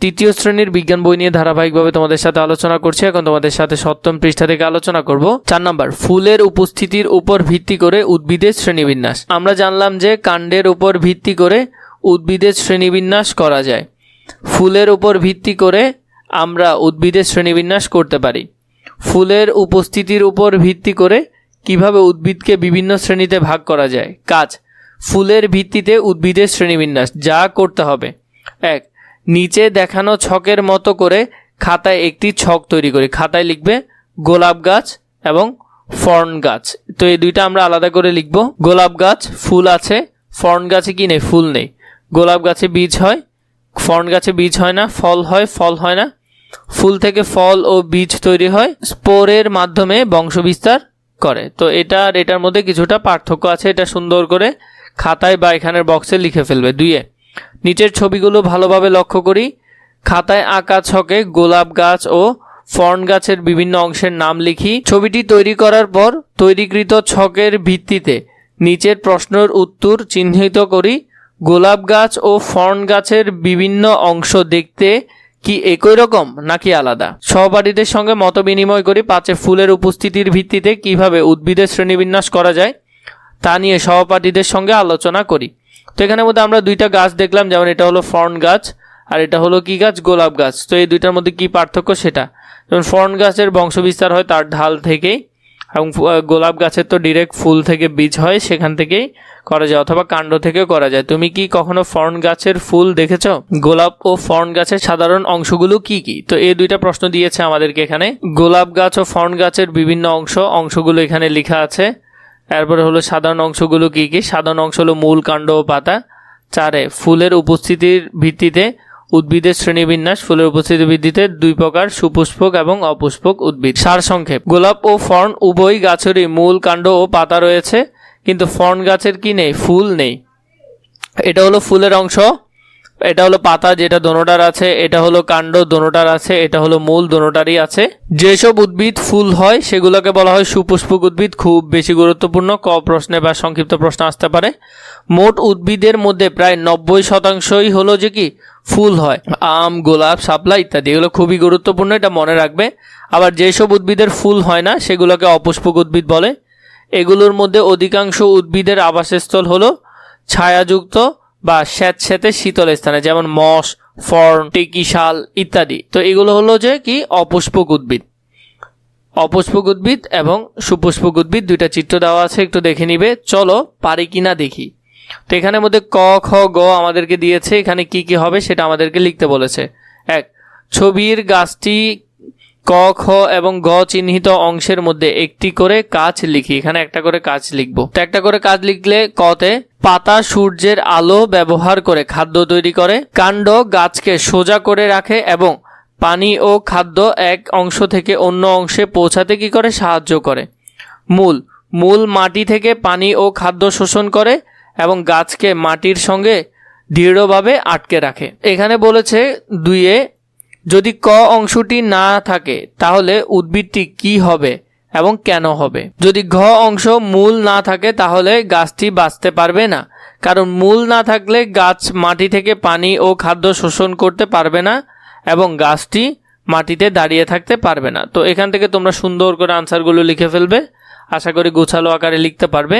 তৃতীয় শ্রেণীর বিজ্ঞান বই নিয়ে ধারাবাহিকভাবে তোমাদের সাথে আলোচনা করছি। এখন তোমাদের সাথে 7ম পৃষ্ঠা থেকে আলোচনা করব। 4 নাম্বার, ফুলের উপস্থিতির উপর ভিত্তি করে উদ্ভিদের শ্রেণীবিন্যাস। আমরা জানলাম যে কাণ্ডের উপর ভিত্তি করে উদ্ভিদের শ্রেণীবিন্যাস করা যায়। ফুলের উপর ভিত্তি করে আমরা উদ্ভিদের শ্রেণীবিন্যাস করতে পারি। ফুলের উপস্থিতির উপর ভিত্তি করে কিভাবে উদ্ভিদকে বিভিন্ন শ্রেণীতে ভাগ করা যায়। কাজ, ফুলের ভিত্তিতে উদ্ভিদের শ্রেণীবিন্যাস। যা করতে হবে, 1, নিচে দেখানো ছকের মতো করে খাতায় একটি ছক তৈরি করি। খাতায় লিখবে গোলাপ গাছ এবং ফর্ন গাছ। তো এই দুইটা আমরা আলাদা করে লিখব। গোলাপ গাছ ফুল আছে, ফর্ন গাছে কি নেই, ফুল নেই। গোলাপ গাছে বীজ হয়, ফর্ন গাছে বীজ হয় না, ফল হয়, ফল হয় না। ফুল থেকে ফল ও বীজ তৈরি হয়, স্পোরের মাধ্যমে বংশবিস্তার করে। তো এটা আর এটার মধ্যে কিছুটা পার্থক্য আছে, এটা সুন্দর করে খাতায় বা এখানের বক্সে লিখে ফেলবে। 2, নিচের ছবিগুলো ভালোভাবে লক্ষ্য করি। খাতায় আঁকা ছকে গোলাপ গাছ ও ফর্ন গাছের বিভিন্ন অংশের নাম লিখি। ছবিটি তৈরি করার পর তৈরিকৃত ছকের ভিত্তিতে নিচের প্রশ্নের উত্তর চিহ্নিত করি। গোলাপ গাছ ও ফর্ন গাছের বিভিন্ন অংশ দেখতে কি একই রকম নাকি আলাদা? সহপাঠীদের সঙ্গে মত বিনিময় করি। 5, ফুলের উপস্থিতির ভিত্তিতে কিভাবে উদ্ভিদের শ্রেণীবিন্যাস করা যায় তা নিয়ে সহপাঠীদের সঙ্গে আলোচনা করি। তো এখানের মধ্যে আমরা দুইটা গাছ দেখলাম, যেমন এটা হলো ফর্ন গাছ আর এটা হলো কি গাছ, গোলাপ গাছ। তো এই দুইটার মধ্যে কি পার্থক্য সেটা, যেমন ফর্ন গাছের বংশবিস্তার হয় তার ঢাল থেকেই, এবং গোলাপ গাছের তো ডিরেক্ট ফুল থেকে বীজ হয়, সেখান থেকেই করা যায়, অথবা কাণ্ড থেকেও করা যায়। তুমি কি কখনো ফর্ন গাছের ফুল দেখেছো? গোলাপ ও ফর্ন গাছের সাধারণ অংশগুলো কি কি? তো এই দুইটা প্রশ্ন দিয়েছে আমাদেরকে এখানে। গোলাপ গাছ ও ফর্ন গাছের বিভিন্ন অংশগুলো এখানে লেখা আছে। এরপরে হলো সাধারণ অংশগুলো কি কি? সাধারণ অংশ হলো মূল, কাণ্ড ও পাতা। 4, ফুলের উপস্থিতির ভিত্তিতে উদ্ভিদের শ্রেণীবিন্যাস। ফুলের উপস্থিতির ভিত্তিতে 2 প্রকার, সুপুষ্পক এবং অপুষ্পক উদ্ভিদ। সারসংক্ষেপ, গোলাপ ও ফর্ন উভয় গাছেরই মূল, কাণ্ড ও পাতা রয়েছে, কিন্তু ফর্ন গাছের কি নেই, ফুল নেই। এটা হলো ফুলের অংশ, এটা হলো পাতা যেটা দোনোটার আছে, এটা হলো কাণ্ড দোনোটার আছে, এটা হলো মূল দোনোটারই আছে। যেসব উদ্ভিদ ফুল হয় সেগুলোকে বলা হয় সুপুষ্পক উদ্ভিদ। খুব বেশি গুরুত্বপূর্ণ, ক প্রশ্নে বা সংক্ষিপ্ত প্রশ্ন আসতে পারে। মোট উদ্ভিদের মধ্যে প্রায় 90% হলো যে কি ফুল হয়, আম, গোলাপ, শাপলা ইত্যাদি। এগুলো খুবই গুরুত্বপূর্ণ, এটা মনে রাখবে। আবার যেসব উদ্ভিদের ফুল হয় না সেগুলোকে অপুষ্পক উদ্ভিদ বলে। এগুলোর মধ্যে অধিকাংশ উদ্ভিদের আবাসস্থল হলো ছায়াযুক্ত বা স্যাঁতস্যাঁতে শীতল স্থানে, যেমন মস, ফর্ন, টেকি শাল ইত্যাদি। তো এগুলো হলো যে কি অপুষ্পক উদ্ভিদ। অপুষ্পক উদ্ভিদ এবং সুপুষ্পক উদ্ভিদ দুইটা চিত্র দেওয়া আছে, একটু দেখে নিবে। চলো পারি কিনা দেখি। তো এখানের মধ্যে ক, খ, গ আমাদেরকে দিয়েছে, এখানে কি কি হবে সেটা আমাদেরকে লিখতে বলেছে। 1, ছবির গাছটি ক, খ এবং গ চিহ্নিত অংশের মধ্যে একটি করে কাজ লিখি। এখানে একটা করে কাজ লিখবো। তো একটা করে কাজ লিখলে কতে, পাতা সূর্যের আলো ব্যবহার করে খাদ্য তৈরি করে। কাণ্ড গাছকে সোজা করে রাখে এবং পানি ও খাদ্য এক অংশ থেকে অন্য অংশে পৌঁছাতে কি করে, সাহায্য করে। মূল মাটি থেকে পানি ও খাদ্য শোষণ করে এবং গাছকে মাটির সঙ্গে দৃঢ়ভাবে আটকে রাখে। এখানে বলেছে 2, যদি ক অংশটি না থাকে তাহলে উদ্ভিদটি কি হবে এবং কেন হবে। যদি ঘ অংশ মূল না থাকে তাহলে গাছটি বাঁচতে পারবে না, কারণ মূল না থাকলে গাছ মাটি থেকে পানি ও খাদ্য শোষণ করতে পারবে না এবং গাছটি মাটিতে দাঁড়িয়ে থাকতে পারবে না। তো এখান থেকে তোমরা সুন্দর করে আনসারগুলো লিখে ফেলবে, আশা করি গোছালো আকারে লিখতে পারবে।